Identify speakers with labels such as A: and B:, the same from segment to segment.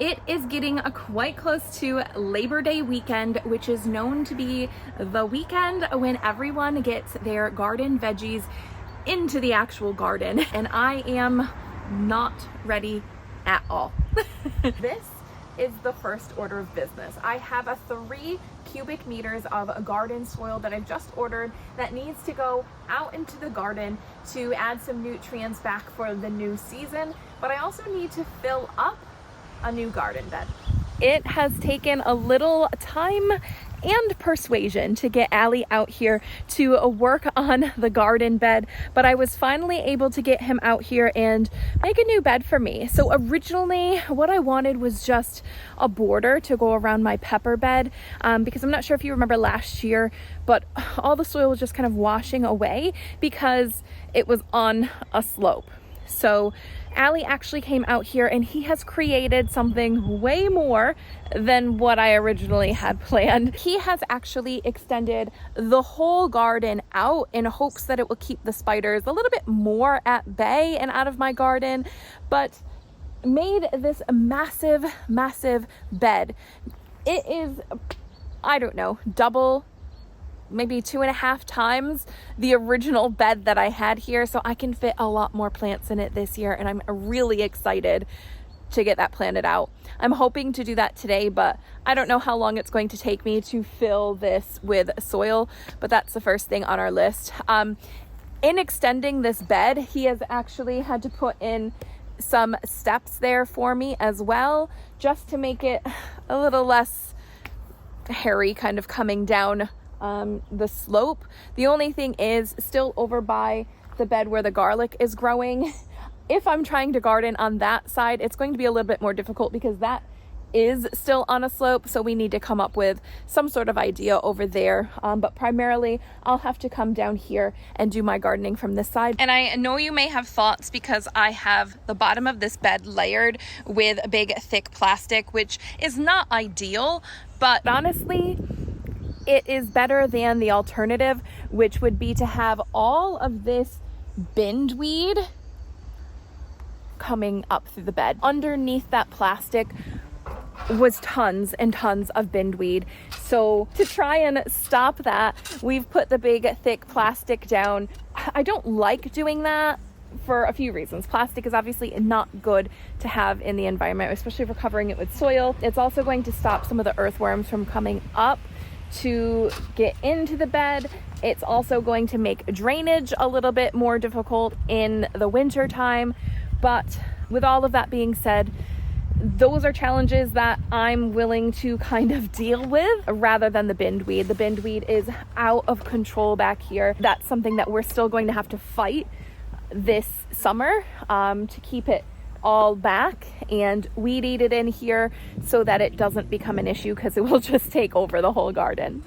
A: It is getting quite close to Labor Day weekend, which is known to be the weekend when everyone gets their garden veggies into the actual garden, and I am not ready at all. This is the first order of business. I have a 3 cubic meters of garden soil that I've just ordered that needs to go out into the garden to add some nutrients back for the new season, but I also need to fill up a new garden bed. It has taken a little time and persuasion to get Allie out here to work on the garden bed, but I was finally able to get him out here and make a new bed for me. So originally what I wanted was just a border to go around my pepper bed, because I'm not sure if you remember last year, but all the soil was just kind of washing away because it was on a slope. So Allie actually came out here and he has created something way more than what I originally had planned. He has actually extended the whole garden out in hopes that it will keep the spiders a little bit more at bay and out of my garden, but made this massive bed. It is, I don't know, double, maybe 2.5 times the original bed that I had here, so I can fit a lot more plants in it this year, and I'm really excited to get that planted out. I'm hoping to do that today, but I don't know how long it's going to take me to fill this with soil, but that's the first thing on our list. In extending this bed, he has actually had to put in some steps there for me as well, just to make it a little less hairy, kind of coming down the slope. The only thing is, still over by the bed where the garlic is growing, if I'm trying to garden on that side, it's going to be a little bit more difficult because that is still on a slope, so we need to come up with some sort of idea over there, but primarily I'll have to come down here and do my gardening from this side. And I know you may have thoughts because I have the bottom of this bed layered with a big thick plastic, which is not ideal, but honestly it is better than the alternative, which would be to have all of this bindweed coming up through the bed. Underneath that plastic was tons and tons of bindweed. So to try and stop that, we've put the big thick plastic down. I don't like doing that for a few reasons. Plastic is obviously not good to have in the environment, especially if we're covering it with soil. It's also going to stop some of the earthworms from coming up to get into the bed. It's also going to make drainage a little bit more difficult in the winter time. But with all of that being said, those are challenges that I'm willing to kind of deal with rather than the bindweed. The bindweed is out of control back here. That's something that we're still going to have to fight this summer to keep it all back and weed eat it in here so that it doesn't become an issue, because it will just take over the whole garden.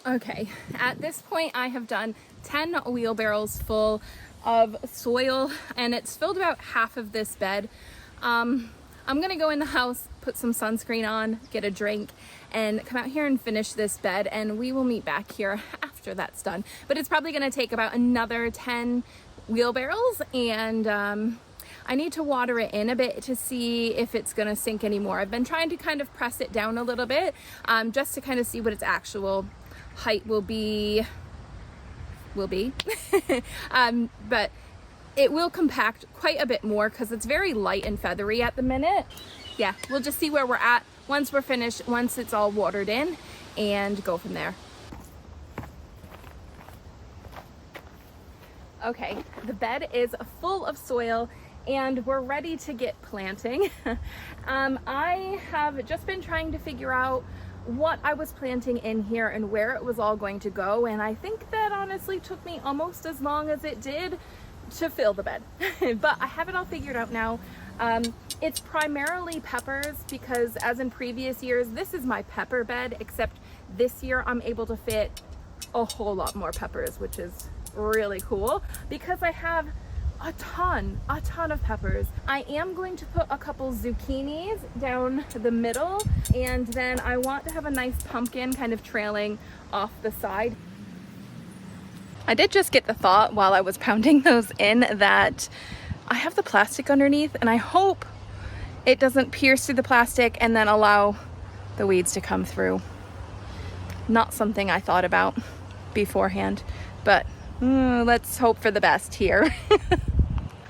A: Okay, at this point I have done 10 wheelbarrows full of soil, and it's filled about half of this bed. I'm gonna go in the house, put some sunscreen on, get a drink, and come out here and finish this bed, and we will meet back here after that's done. But it's probably gonna take about another 10 wheelbarrows, and I need to water it in a bit to see if it's gonna sink anymore. I've been trying to kind of press it down a little bit, just to kind of see what its actual height will be but it will compact quite a bit more because it's very light and feathery at the minute. Yeah, we'll just see where we're at once we're finished, once it's all watered in, and go from there. Okay, the bed is full of soil and we're ready to get planting. I have just been trying to figure out what I was planting in here and where it was all going to go, and I think that honestly took me almost as long as it did to fill the bed. But I have it all figured out now. It's primarily peppers because, as in previous years, this is my pepper bed, except this year I'm able to fit a whole lot more peppers, which is really cool because I have a ton of peppers. I am going to put a couple zucchinis down the middle, and then I want to have a nice pumpkin kind of trailing off the side. I did just get the thought while I was pounding those in that I have the plastic underneath, and I hope it doesn't pierce through the plastic and then allow the weeds to come through. Not something I thought about beforehand, but let's hope for the best here.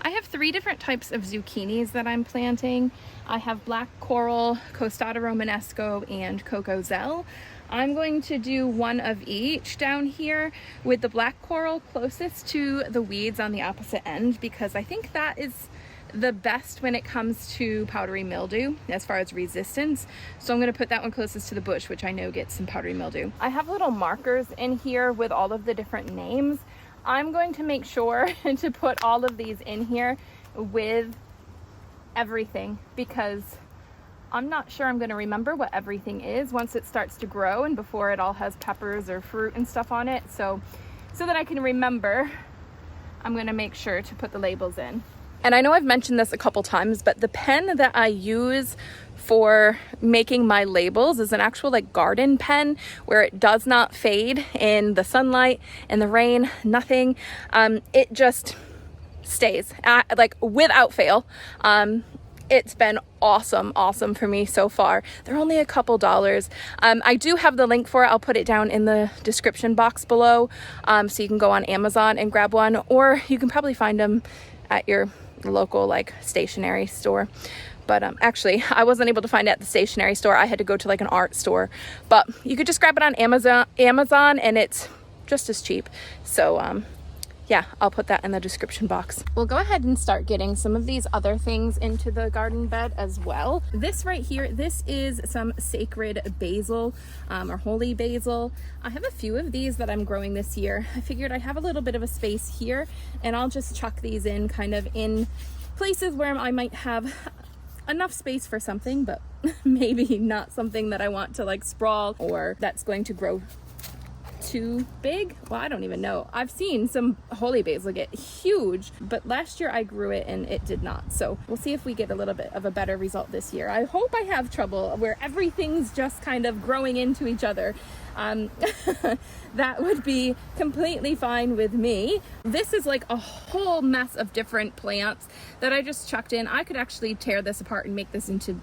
A: I have 3 different types of zucchinis that I'm planting. I have black coral, costata romanesco, and coco zell. I'm going to do one of each down here with the black coral closest to the weeds on the opposite end, because I think that is the best when it comes to powdery mildew as far as resistance. So I'm going to put that one closest to the bush, which I know gets some powdery mildew. I have little markers in here with all of the different names. I'm going to make sure to put all of these in here with everything, because I'm not sure I'm going to remember what everything is once it starts to grow and before it all has peppers or fruit and stuff on it. So that I can remember, I'm going to make sure to put the labels in. And I know I've mentioned this a couple times, but the pen that I use for making my labels is an actual like garden pen where it does not fade in the sunlight, in the rain, nothing. It just stays like without fail. It's been awesome for me so far. They're only a couple dollars. I do have the link for it. I'll put it down in the description box below, so you can go on Amazon and grab one, or you can probably find them at your local like stationery store. But actually I wasn't able to find it at the stationery store. I had to go to like an art store, but you could just grab it on Amazon and it's just as cheap. So yeah, I'll put that in the description box. We'll go ahead and start getting some of these other things into the garden bed as well. This right here, this is some sacred basil or holy basil. I have a few of these that I'm growing this year. I figured I have a little bit of a space here, and I'll just chuck these in kind of in places where I might have enough space for something, but maybe not something that I want to like sprawl or that's going to grow too big. Well, I don't even know. I've seen some holy basil get huge, but last year I grew it and it did not. So we'll see if we get a little bit of a better result this year. I hope I have trouble where everything's just kind of growing into each other. That would be completely fine with me. This is like a whole mess of different plants that I just chucked in. I could actually tear this apart and make this into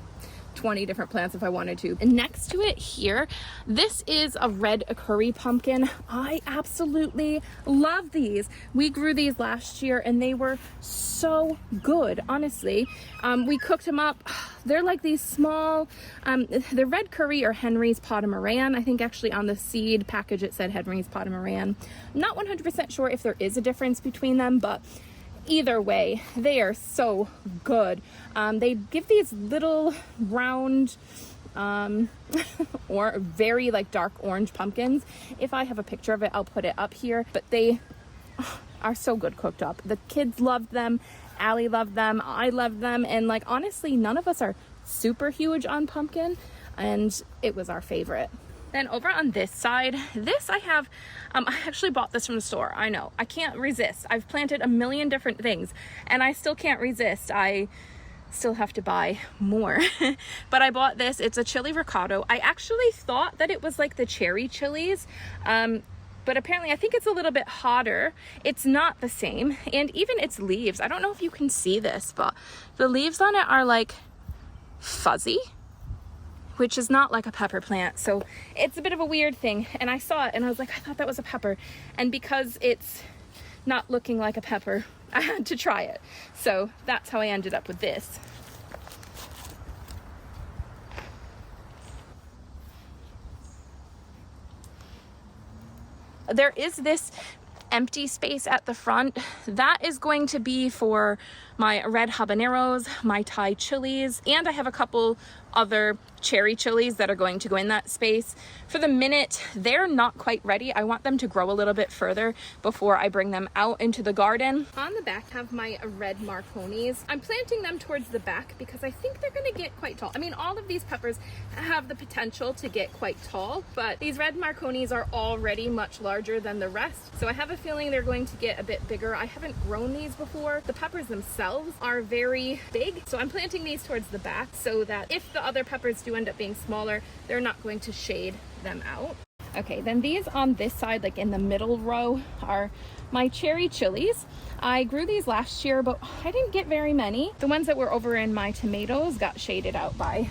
A: 20 different plants if I wanted to. And next to it here, this is a red curry pumpkin. I absolutely love these. We grew these last year and they were so good, honestly. We cooked them up. They're like these small, they're red curry or Henry's pot of Moran. I think actually on the seed package it said Henry's pot of Moran. I'm not 100% sure if there is a difference between them, but either way, they are so good. They give these little round or very like dark orange pumpkins. If I have a picture of it, I'll put it up here, but they are so good cooked up. The kids loved them. Allie loved them. I loved them. And like, honestly, none of us are super huge on pumpkin, and it was our favorite. Then over on this side, this I have, I actually bought this from the store. I know, I can't resist. I've planted a million different things and I still can't resist. I still have to buy more. But I bought this. It's a chili ricotta. I actually thought that it was like the cherry chilies, but apparently I think it's a little bit hotter. It's not the same. And even its leaves, I don't know if you can see this, but the leaves on it are like fuzzy, which is not like a pepper plant. So it's a bit of a weird thing. And I saw it and I was like, I thought that was a pepper. And because it's not looking like a pepper, I had to try it. So that's how I ended up with this. There is this empty space at the front. That is going to be for my red habaneros, my Thai chilies, and I have a couple other cherry chilies that are going to go in that space. For the minute, they're not quite ready. I want them to grow a little bit further before I bring them out into the garden. On the back, I have my red Marconis. I'm planting them towards the back because I think they're gonna get quite tall. I mean, all of these peppers have the potential to get quite tall, but these red Marconis are already much larger than the rest. So I have a feeling they're going to get a bit bigger. I haven't grown these before. The peppers themselves are very big. So I'm planting these towards the back so that if the other peppers do end up being smaller, they're not going to shade them out. Okay, then these on this side, like in the middle row, are my cherry chilies. I grew these last year, but I didn't get very many. The ones that were over in my tomatoes got shaded out by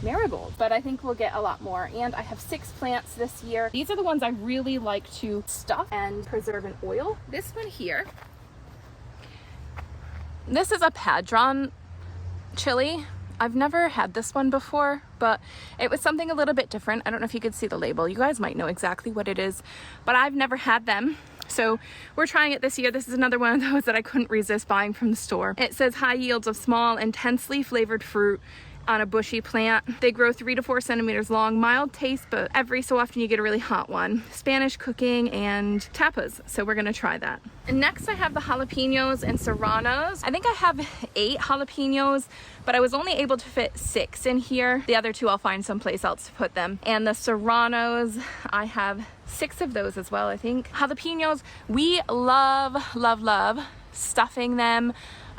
A: marigold, but I think we'll get a lot more. And I have 6 plants this year. These are the ones I really like to stuff and preserve in oil. This one here, this is a Padron chili. I've never had this one before, but it was something a little bit different. I don't know if you could see the label. You guys might know exactly what it is, but I've never had them. So we're trying it this year. This is another one of those that I couldn't resist buying from the store. It says high yields of small, intensely flavored fruit on a bushy plant. They grow 3 to 4 centimeters long, mild taste, but every so often you get a really hot one. Spanish cooking and tapas, so we're gonna try that. And next I have the jalapenos and serranos. I think I have 8 jalapenos, but I was only able to fit 6 in here. The other 2 I'll find someplace else to put them. And the serranos, I have 6 of those as well, I think. Jalapenos, we love, love, love stuffing them,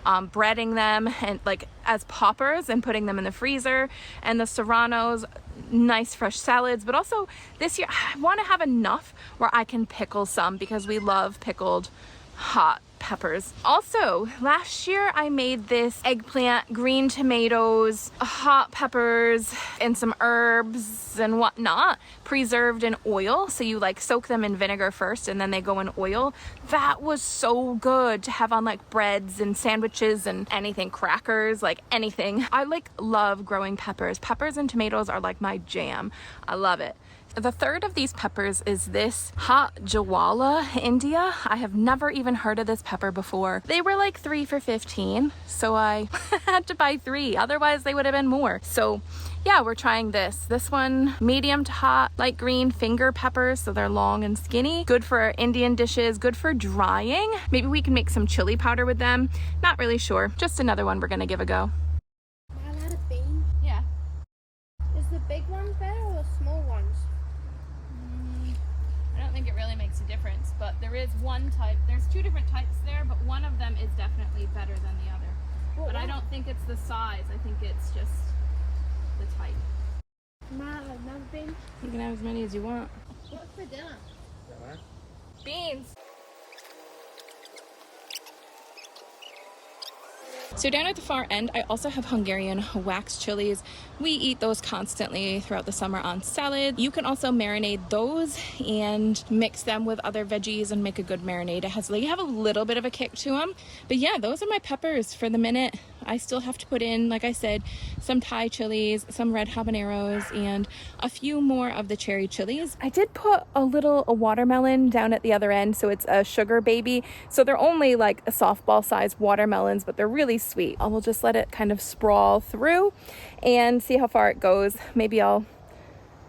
A: breading them and like as poppers and putting them in the freezer. And the serranos, nice fresh salads, but also this year I want to have enough where I can pickle some because we love pickled hot peppers. Also, last year I made this eggplant, green tomatoes, hot peppers, and some herbs and whatnot preserved in oil. So you like soak them in vinegar first and then they go in oil. That was so good to have on like breads and sandwiches and anything, crackers, like anything. I like love growing peppers. Peppers and tomatoes are like my jam. I love it. The third of these peppers is this hot jawala India. I have never even heard of this pepper before. They were like 3 for $15, so I had to buy 3. Otherwise they would have been more. So yeah, we're trying this. This one, medium to hot, light green finger peppers, so they're long and skinny. Good for Indian dishes, good for drying. Maybe we can make some chili powder with them. Not really sure. Just another one we're gonna give a go.
B: Am I allowed a bean?
A: Yeah.
B: Is the big ones better or the small ones?
A: I don't think it really makes a difference, but there is one type. There's 2 different types there, but one of them is definitely better than the other. But I don't think it's the size. I think it's just the type.
B: Am I allowed another bean?
A: You can have as many as you want.
B: What's for dinner?
A: Beans. So down at the far end, I also have Hungarian wax chilies. We eat those constantly throughout the summer on salad. You can also marinate those and mix them with other veggies and make a good marinade. It has, like, you have a little bit of a kick to them. But yeah, those are my peppers for the minute. I still have to put in, like I said, some Thai chilies, some red habaneros, and a few more of the cherry chilies. I did put a watermelon down at the other end, so it's a sugar baby. So they're only like a softball sized watermelons, but they're really sweet. I will just let it kind of sprawl through and see how far it goes. Maybe I'll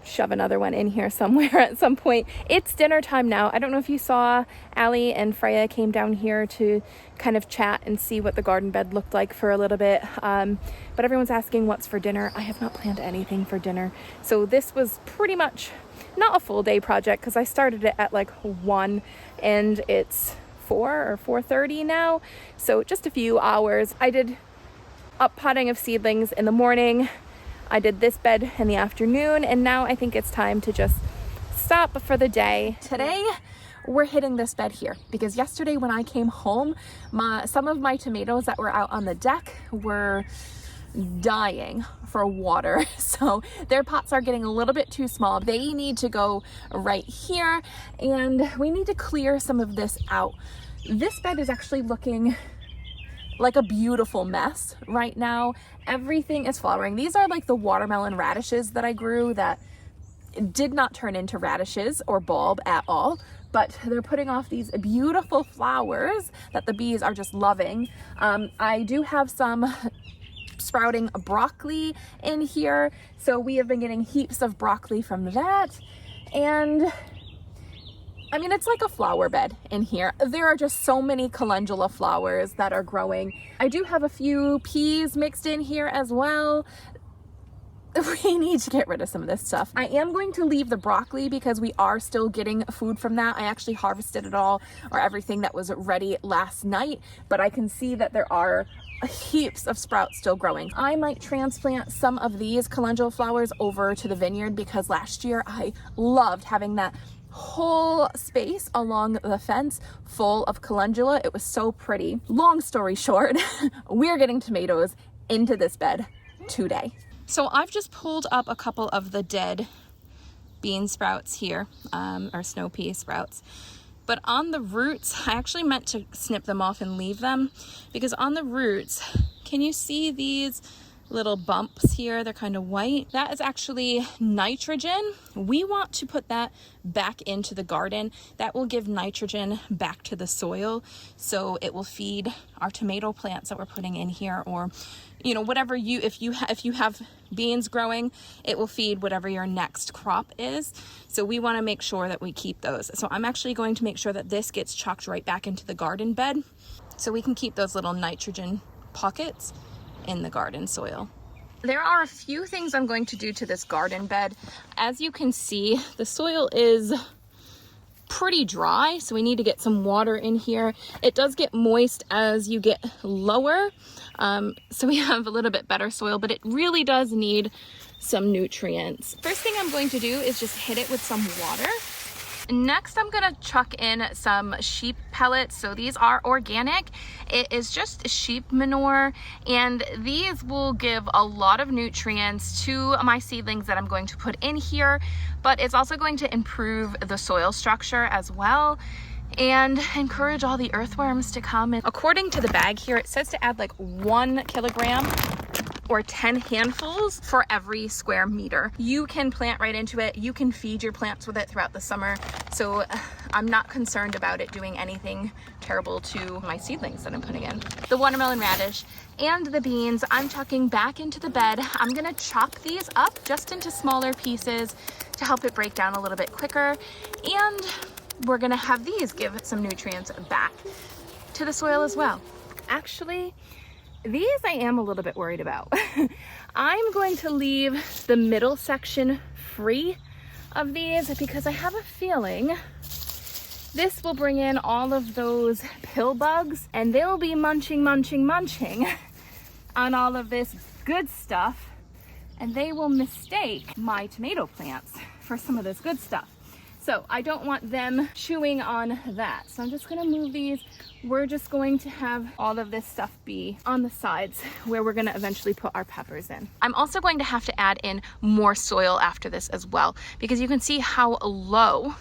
A: shove another one in here somewhere at some point. It's dinner time now. I don't know if you saw, Allie and Freya came down here to kind of chat and see what the garden bed looked like for a little bit. But everyone's asking what's for dinner. I have not planned anything for dinner. So this was pretty much not a full day project because I started it at like 1 and it's 4 or 4:30 now. So just a few hours. I did up potting of seedlings in the morning. I did this bed in the afternoon, and now I think it's time to just stop for the day. Today, we're hitting this bed here because yesterday when I came home, some of my tomatoes that were out on the deck were dying for water. So their pots are getting a little bit too small. They need to go right here, and we need to clear some of this out. This bed is actually looking like a beautiful mess right now. Everything is flowering. These are like the watermelon radishes that I grew that did not turn into radishes or bulb at all, but they're putting off these beautiful flowers that the bees are just loving. I do have some sprouting broccoli in here. So we have been getting heaps of broccoli from that. And I mean, it's like a flower bed in here. There are just so many calendula flowers that are growing. I do have a few peas mixed in here as well. We need to get rid of some of this stuff. I am going to leave the broccoli because we are still getting food from that. I actually harvested it all, or everything that was ready last night, but I can see that there are heaps of sprouts still growing. I might transplant some of these calendula flowers over to the vineyard because last year I loved having that whole space along the fence full of calendula. It was so pretty. Long story short, we're getting tomatoes into this bed today. So I've just pulled up a couple of the dead bean sprouts here, or snow pea sprouts. But on the roots, I actually meant to snip them off and leave them because on the roots, can you see these little bumps here? They're kind of white. That is actually nitrogen. We want to put that back into the garden. That will give nitrogen back to the soil, so it will feed our tomato plants that we're putting in here, or you know, whatever you, if you have beans growing, it will feed whatever your next crop is. So we want to make sure that we keep those. So I'm actually going to make sure that this gets chucked right back into the garden bed so we can keep those little nitrogen pockets in the garden soil. There are a few things I'm going to do to this garden bed. As you can see, the soil is pretty dry, so we need to get some water in here. It does get moist as you get lower, so we have a little bit better soil, but it really does need some nutrients. First thing I'm going to do is just hit it with some water. Next, I'm gonna chuck in some sheep pellets. So these are organic. It is just sheep manure, and these will give a lot of nutrients to my seedlings that I'm going to put in here, but it's also going to improve the soil structure as well and encourage all the earthworms to come in. According to the bag here, it says to add like 1 kilogram or 10 handfuls for every square meter. You can plant right into it. You can feed your plants with it throughout the summer. So I'm not concerned about it doing anything terrible to my seedlings that I'm putting in. The watermelon radish and the beans, I'm chucking back into the bed. I'm gonna chop these up just into smaller pieces to help it break down a little bit quicker. And we're gonna have these give some nutrients back to the soil as well. Actually, these I am a little bit worried about. I'm going to leave the middle section free of these because I have a feeling this will bring in all of those pill bugs and they'll be munching on all of this good stuff, and they will mistake my tomato plants for some of this good stuff. So I don't want them chewing on that. So I'm just gonna move these. We're just going to have all of this stuff be on the sides where we're gonna eventually put our peppers in. I'm also going to have to add in more soil after this as well, because you can see how low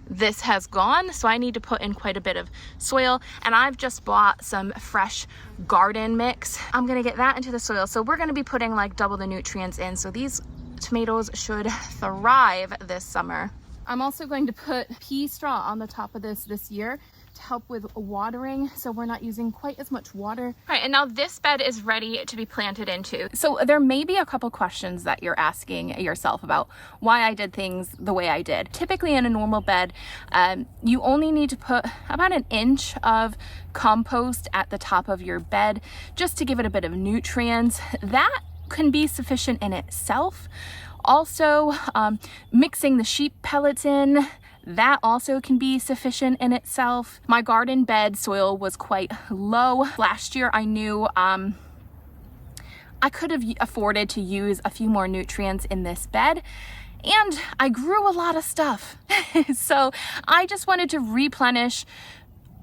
A: this has gone. So I need to put in quite a bit of soil, and I've just bought some fresh garden mix. I'm gonna get that into the soil. So we're gonna be putting like double the nutrients in. So these tomatoes should thrive this summer. I'm also going to put pea straw on the top of this year to help with watering, so we're not using quite as much water. All right, and now this bed is ready to be planted into. So there may be a couple questions that you're asking yourself about why I did things the way I did. Typically in a normal bed, you only need to put about 1 inch of compost at the top of your bed just to give it a bit of nutrients. That can be sufficient in itself. Also, mixing the sheep pellets in, that also can be sufficient in itself. My garden bed soil was quite low. Last year I knew I could have afforded to use a few more nutrients in this bed, and I grew a lot of stuff. So I just wanted to replenish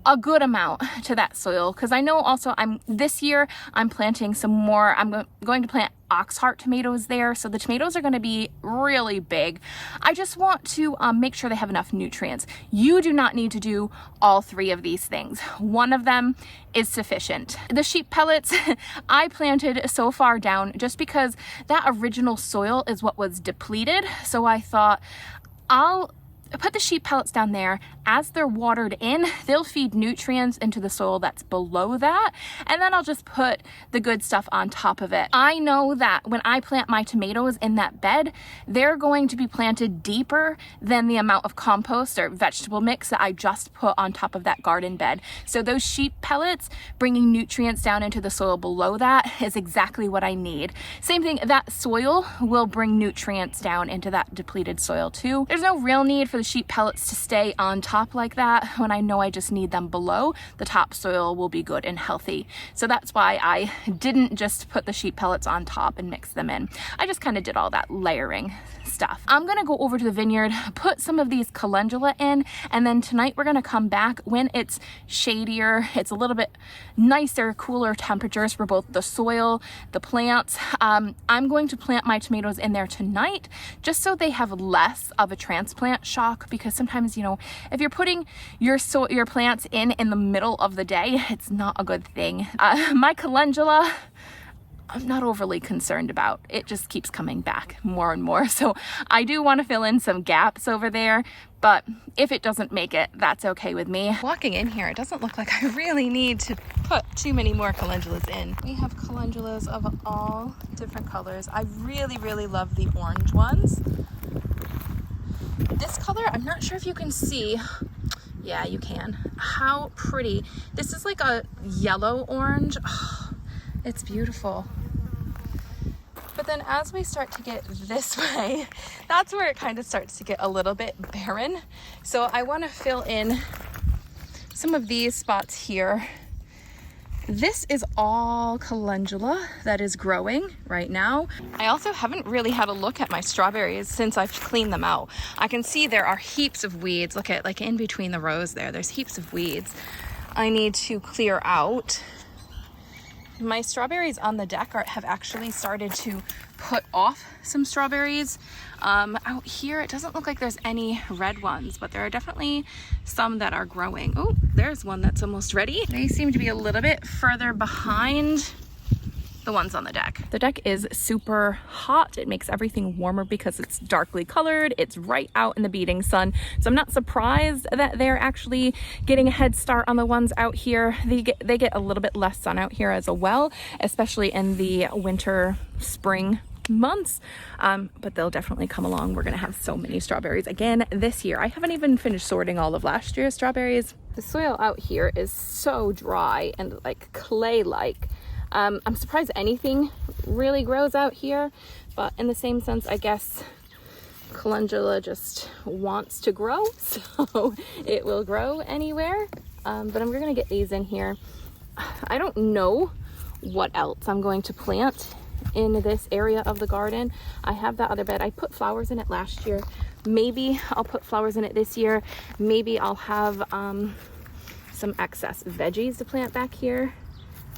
A: a good amount to that soil, because I know also this year I'm planting some more. I'm going to plant oxheart tomatoes there, so the tomatoes are going to be really big. I just want to make sure they have enough nutrients. You do not need to do all 3 of these things. One of them is sufficient. The sheep pellets I planted so far down just because that original soil is what was depleted, so I thought I'll put the sheep pellets down there. As they're watered in, they'll feed nutrients into the soil that's below that, and then I'll just put the good stuff on top of it. I know that when I plant my tomatoes in that bed, they're going to be planted deeper than the amount of compost or vegetable mix that I just put on top of that garden bed. So those sheep pellets bringing nutrients down into the soil below that is exactly what I need. Same thing, that soil will bring nutrients down into that depleted soil too. There's no real need for the sheep pellets to stay on top like that when I know I just need them below. The topsoil will be good and healthy. So that's why I didn't just put the sheep pellets on top and mix them in. I just kind of did all that layering stuff. I'm gonna go over to the vineyard, put some of these calendula in, and then tonight we're gonna come back when it's shadier, it's a little bit nicer, cooler temperatures for both the soil, the plants. I'm going to plant my tomatoes in there tonight just so they have less of a transplant shock, because sometimes, you know, if you're putting your plants in the middle of the day, it's not a good thing. My calendula, I'm not overly concerned about. It just keeps coming back more and more. So I do want to fill in some gaps over there, but if it doesn't make it, that's okay with me. Walking in here, it doesn't look like I really need to put too many more calendulas in. We have calendulas of all different colors. I really, really love the orange ones. This color, I'm not sure if you can see. Yeah, you can. How pretty. This is like a yellow orange. Oh, it's beautiful. But then as we start to get this way, that's where it kind of starts to get a little bit barren. So I want to fill in some of these spots here. This is all calendula that is growing right now. I also haven't really had a look at my strawberries since I've cleaned them out. I can see there are heaps of weeds. Look at, like, in between the rows there's heaps of weeds I need to clear out. My strawberries on the deck have actually started to put off some strawberries. Out here, it doesn't look like there's any red ones, but there are definitely some that are growing. Oh, there's one that's almost ready. They seem to be a little bit further behind the ones on the deck. The deck is super hot. It makes everything warmer because it's darkly colored. It's right out in the beating sun. So I'm not surprised that they're actually getting a head start on the ones out here. They get a little bit less sun out here as well, especially in the winter, spring months, but they'll definitely come along. We're gonna have so many strawberries again this year. I haven't even finished sorting all of last year's strawberries. The soil out here is so dry and like clay-like. I'm surprised anything really grows out here, but in the same sense, I guess calendula just wants to grow, so it will grow anywhere. But we're gonna get these in here. I don't know what else I'm going to plant in this area of the garden. I have that other bed. I put flowers in it last year. Maybe I'll put flowers in it this year. Maybe I'll have some excess veggies to plant back here.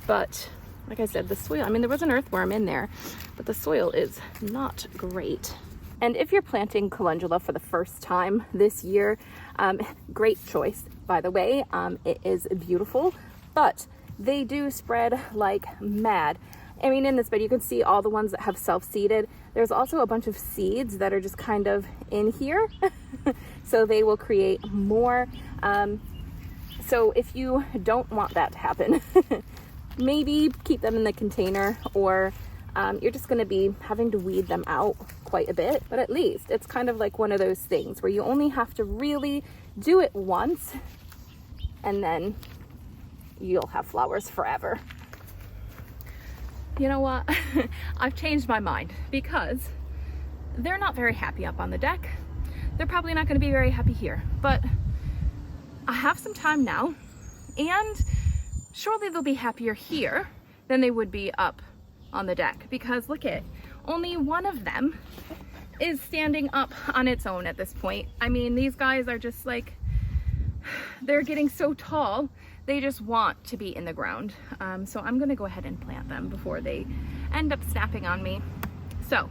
A: But like I said, the soil, I mean, there was an earthworm in there, but the soil is not great. And if you're planting calendula for the first time this year, great choice, by the way. It is beautiful, but they do spread like mad. I mean, in this bed, you can see all the ones that have self-seeded. There's also a bunch of seeds that are just kind of in here. So they will create more. So if you don't want that to happen, maybe keep them in the container, or you're just going to be having to weed them out quite a bit. But at least it's kind of like one of those things where you only have to really do it once, and then you'll have flowers forever. You know what? I've changed my mind because they're not very happy up on the deck. They're probably not going to be very happy here, but I have some time now, and surely they'll be happier here than they would be up on the deck, because look at, only one of them is standing up on its own at this point. I mean, these guys are just like, they're getting so tall, they just want to be in the ground. So I'm gonna go ahead and plant them before they end up snapping on me. So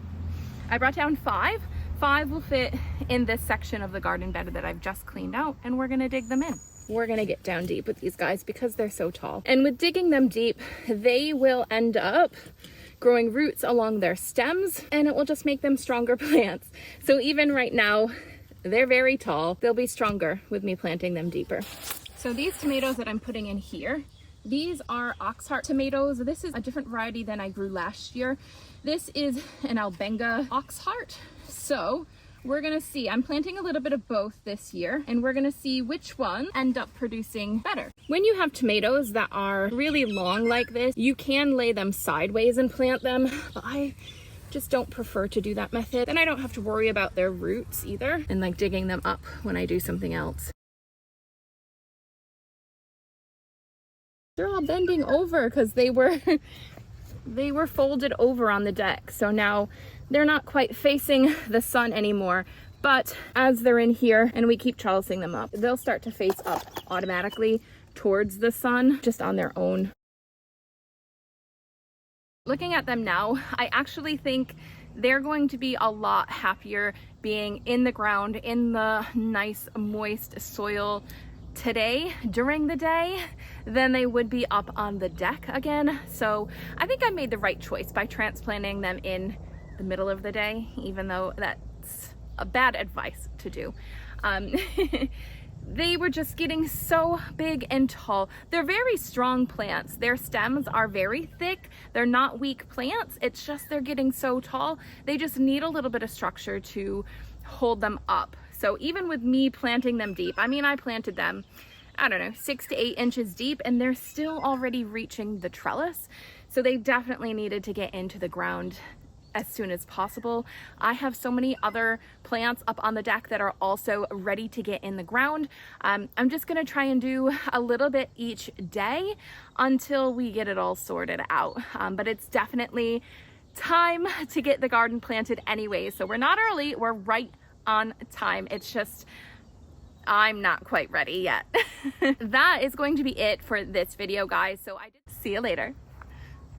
A: I brought down 5. 5 will fit in this section of the garden bed that I've just cleaned out, and we're gonna dig them in. We're gonna get down deep with these guys because they're so tall. And with digging them deep, they will end up growing roots along their stems, and it will just make them stronger plants. So even right now, They're very tall. They'll be stronger with me planting them deeper. So these tomatoes that I'm putting in here, these are Oxheart tomatoes. This is a different variety than I grew last year. This is an Albenga Oxheart. So we're gonna see, I'm planting a little bit of both this year, and we're gonna see which one end up producing better. When you have tomatoes that are really long like this, you can lay them sideways and plant them, but I just don't prefer to do that method. Then I don't have to worry about their roots either, and like digging them up when I do something else. They're all bending over because they were folded over on the deck. So now they're not quite facing the sun anymore. But as they're in here and we keep trellising them up, they'll start to face up automatically towards the sun just on their own. Looking at them now, I actually think they're going to be a lot happier being in the ground, in the nice moist soil today during the day than they would be up on the deck again. So I think I made the right choice by transplanting them in the middle of the day, even though that's a bad advice to do. They were just getting so big and tall. They're very strong plants. Their stems are very thick. They're not weak plants. It's just they're getting so tall. They just need a little bit of structure to hold them up. So even with me planting them deep, I mean, I planted them, I don't know, 6 to 8 inches deep, and they're still already reaching the trellis. So they definitely needed to get into the ground as soon as possible. I have so many other plants up on the deck that are also ready to get in the ground. I'm just gonna try and do a little bit each day until we get it all sorted out. But it's definitely time to get the garden planted anyway. So we're not early, we're right on time. It's just, I'm not quite ready yet. That is going to be it for this video, guys. So see you later.